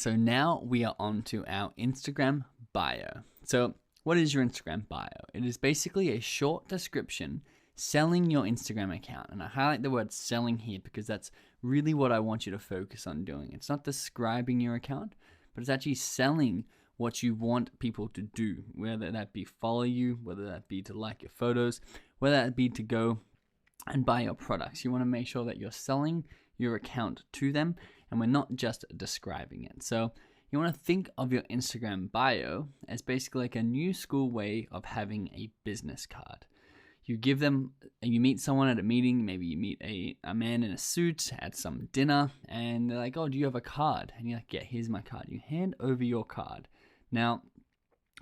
so now we are on to our Instagram bio. So what is your Instagram bio? It is basically a short description selling your Instagram account. And I highlight the word selling here because that's really what I want you to focus on doing. It's not describing your account, but it's actually selling what you want people to do, whether that be follow you, whether that be to like your photos, whether that be to go and buy your products. You want to make sure that you're selling your account to them and we're not just describing it. So you want to think of your Instagram bio as basically like a new school way of having a business card. You give them, you meet someone at a meeting, maybe you meet a man in a suit at some dinner, and they're like, oh, do you have a card? And you're like, yeah, here's my card. You hand over your card. Now,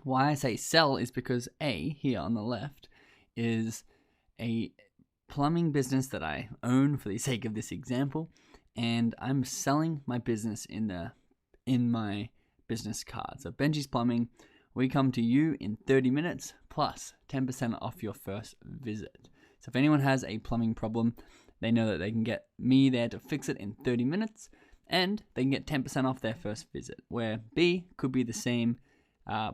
why I say sell is because A, here on the left, is a plumbing business that I own for the sake of this example, and I'm selling my business in my business card. So Benji's Plumbing, we come to you in 30 minutes plus 10% off your first visit. So if anyone has a plumbing problem, they know that they can get me there to fix it in 30 minutes and they can get 10% off their first visit. Where B could be the same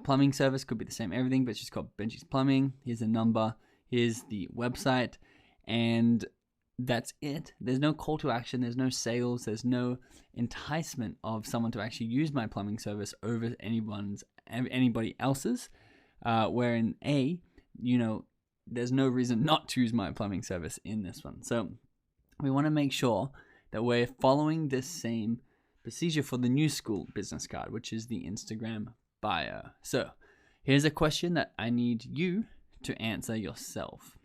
plumbing service, could be the same everything, but it's just called Benji's Plumbing. Here's a number, here's the website, and that's it. There's no call to action, there's no sales, there's no enticement of someone to actually use my plumbing service over anybody else's. Where in A, there's no reason not to use my plumbing service in this one. So we want to make sure that we're following this same procedure for the new school business card, which is the Instagram bio. So here's a question that I need you to answer yourself.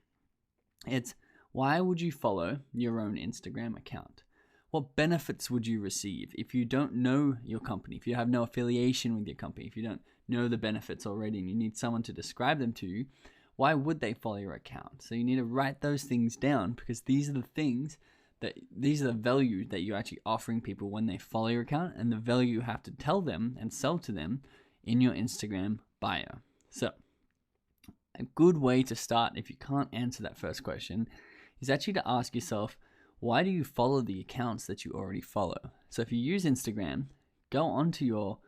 It's, why would you follow your own Instagram account? What benefits would you receive if you don't know your company, if you have no affiliation with your company, if you don't know the benefits already and you need someone to describe them to you? Why would they follow your account? So you need to write those things down because these are the value that you're actually offering people when they follow your account and the value you have to tell them and sell to them in your Instagram bio. So a good way to start, if you can't answer that first question, is actually to ask yourself, why do you follow the accounts that you already follow? So if you use Instagram, go onto your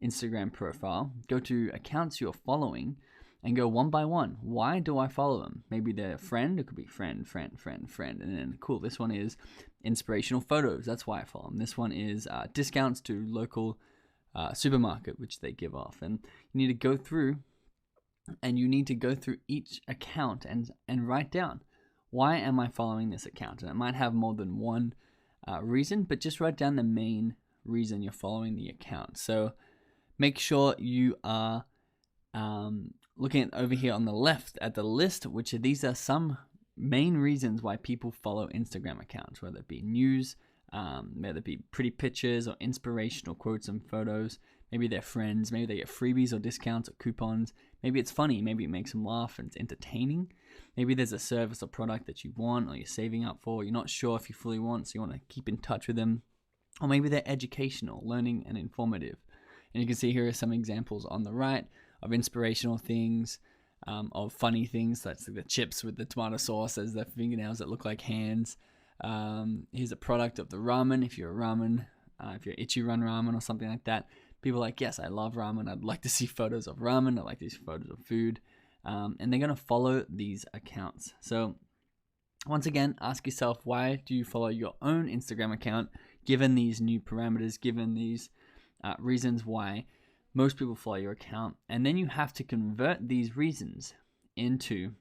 Instagram profile, go to accounts you're following, and go one by one. Why do I follow them? Maybe they're a friend. It could be friend. And then, cool, this one is inspirational photos. That's why I follow them. This one is discounts to local supermarket, which they give off. And you need to go through each account and write down, why am I following this account? And it might have more than one reason, but just write down the main reason you're following the account. So make sure you are looking at over here on the left at the list, these are some main reasons why people follow Instagram accounts, whether it be news, whether it be pretty pictures or inspirational quotes and photos. Maybe they're friends, maybe they get freebies or discounts or coupons. Maybe it's funny, maybe it makes them laugh and it's entertaining. Maybe there's a service or product that you want or you're saving up for, you're not sure if you fully want, so you want to keep in touch with them. Or maybe they're educational, learning and informative. And you can see here are some examples on the right of inspirational things, of funny things. That's like the chips with the tomato sauce as the fingernails that look like hands. Here's a product of the ramen. If you're a ramen, if you're Itchy Run Ramen or something like that, people are like, yes, I love ramen. I'd like to see photos of ramen. I like these photos of food. And they're going to follow these accounts. So once again, ask yourself, why do you follow your own Instagram account, given these new parameters, given these reasons why most people follow your account? And then you have to convert these reasons into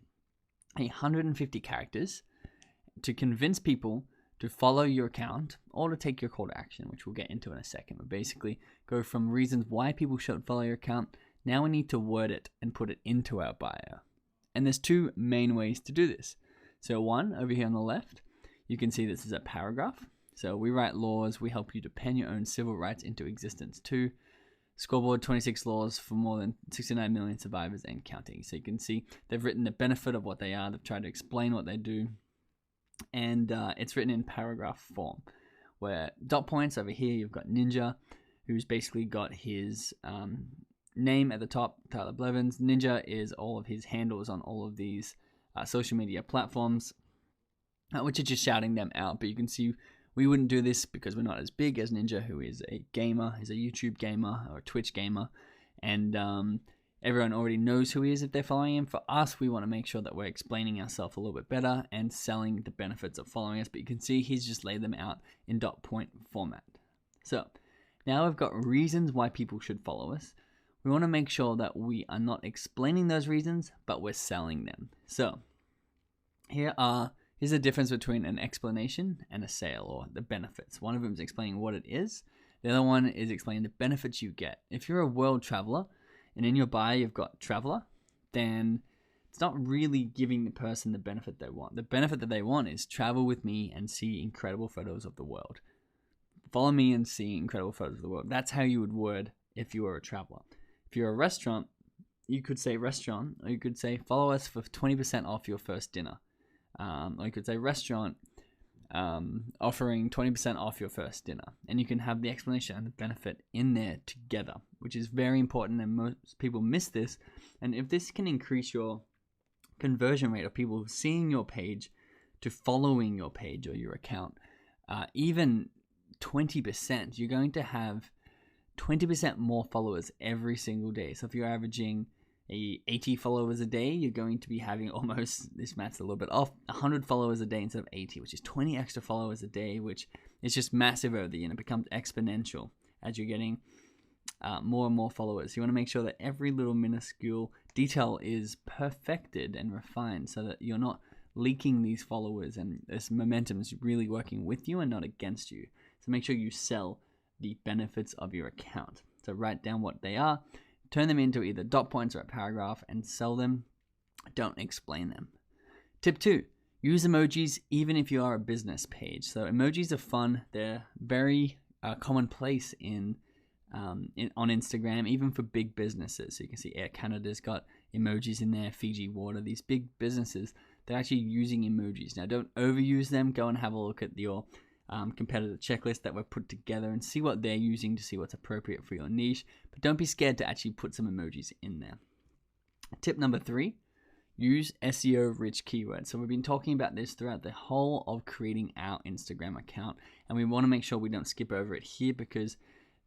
150 characters to convince people to follow your account or to take your call to action, which we'll get into in a second. But basically, go from reasons why people should follow your account. Now we need to word it and put it into our bio. And there's two main ways to do this. So one, over here on the left, you can see this is a paragraph. So we write laws, we help you to pen your own civil rights into existence too. Scoreboard, 26 laws for more than 69 million survivors and counting. So you can see they've written the benefit of what they are. They've tried to explain what they do. And it's written in paragraph form, where dot points over here, you've got Ninja, who's basically got his name at the top, Tyler Blevins. Ninja is all of his handles on all of these social media platforms, which are just shouting them out. But you can see We wouldn't do this because we're not as big as Ninja, who is a gamer, is a YouTube gamer or a Twitch gamer, and everyone already knows who he is if they're following him. For us, we want to make sure that we're explaining ourselves a little bit better and selling the benefits of following us. But you can see he's just laid them out in dot point format. So now we've got reasons why people should follow us. We want to make sure that we are not explaining those reasons, but we're selling them. So here's the difference between an explanation and a sale, or the benefits. One of them is explaining what it is. The other one is explaining the benefits you get. If you're a world traveler and in your bio you've got traveler, then it's not really giving the person the benefit they want. The benefit that they want is travel with me and see incredible photos of the world. Follow me and see incredible photos of the world. That's how you would word if you were a traveler. If you're a restaurant, you could say restaurant, or you could say follow us for 20% off your first dinner. Or you could say restaurant offering 20% off your first dinner. And you can have the explanation and the benefit in there together, which is very important, and most people miss this. And if this can increase your conversion rate of people seeing your page to following your page or your account, even 20%, you're going to have 20% more followers every single day. So if you're averaging 80 followers a day, you're going to be having almost, this math's a little bit off, 100 followers a day instead of 80, which is 20 extra followers a day, which is just massive over the year, and it becomes exponential as you're getting more and more followers. You want to make sure that every little minuscule detail is perfected and refined so that you're not leaking these followers and this momentum is really working with you and not against you. So make sure you sell the benefits of your account. So write down what they are, turn them into either dot points or a paragraph, and sell them. Don't explain them. Tip 2, use emojis even if you are a business page. So emojis are fun. They're very commonplace on Instagram, even for big businesses. So you can see Air Canada's got emojis in there, Fiji Water, these big businesses, they're actually using emojis. Now, don't overuse them. Go and have a look at your competitor checklist that were put together and see what they're using to see what's appropriate for your niche. But don't be scared to actually put some emojis in there. Tip number 3, use SEO rich keywords. So we've been talking about this throughout the whole of creating our Instagram account, and we want to make sure we don't skip over it here because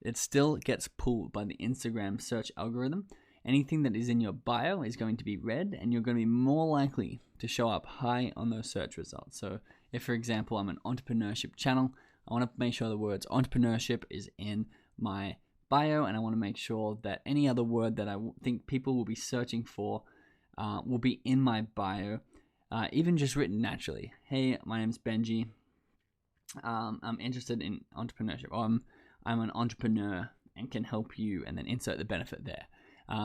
it still gets pulled by the Instagram search algorithm. Anything that is in your bio is going to be read, and you're going to be more likely to show up high on those search results. So if, for example, I'm an entrepreneurship channel, I want to make sure the words entrepreneurship is in my bio, and I want to make sure that any other word that I think people will be searching for will be in my bio, even just written naturally. Hey, my name's Benji. I'm interested in entrepreneurship. Or I'm an entrepreneur and can help you, and then insert the benefit there.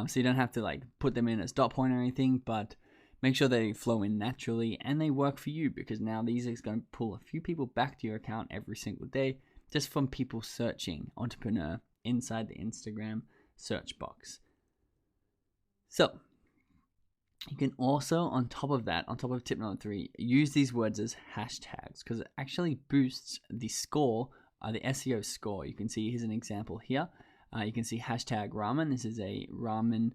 So you don't have to like put them in as dot point or anything, but make sure they flow in naturally and they work for you, because now these are going to pull a few people back to your account every single day just from people searching entrepreneur inside the Instagram search box. So you can also, on top of that, on top of tip number 3, use these words as hashtags, because it actually boosts the score, the SEO score. You can see here's an example here. You can see hashtag ramen. This is a ramen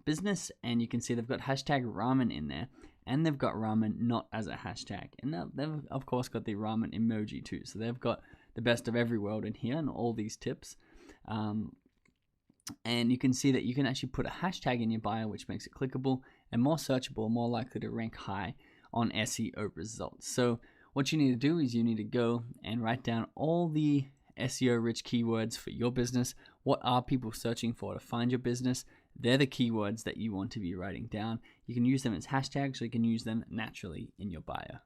business, and you can see they've got hashtag ramen in there, and they've got ramen not as a hashtag, and they've of course got the ramen emoji too. So they've got the best of every world in here and all these tips. And you can see that you can actually put a hashtag in your bio, which makes it clickable and more searchable, more likely to rank high on SEO results. So what you need to do is you need to go and write down all the SEO rich keywords for your business. What are people searching for to find your business? They're the keywords that you want to be writing down. You can use them as hashtags, or you can use them naturally in your bio.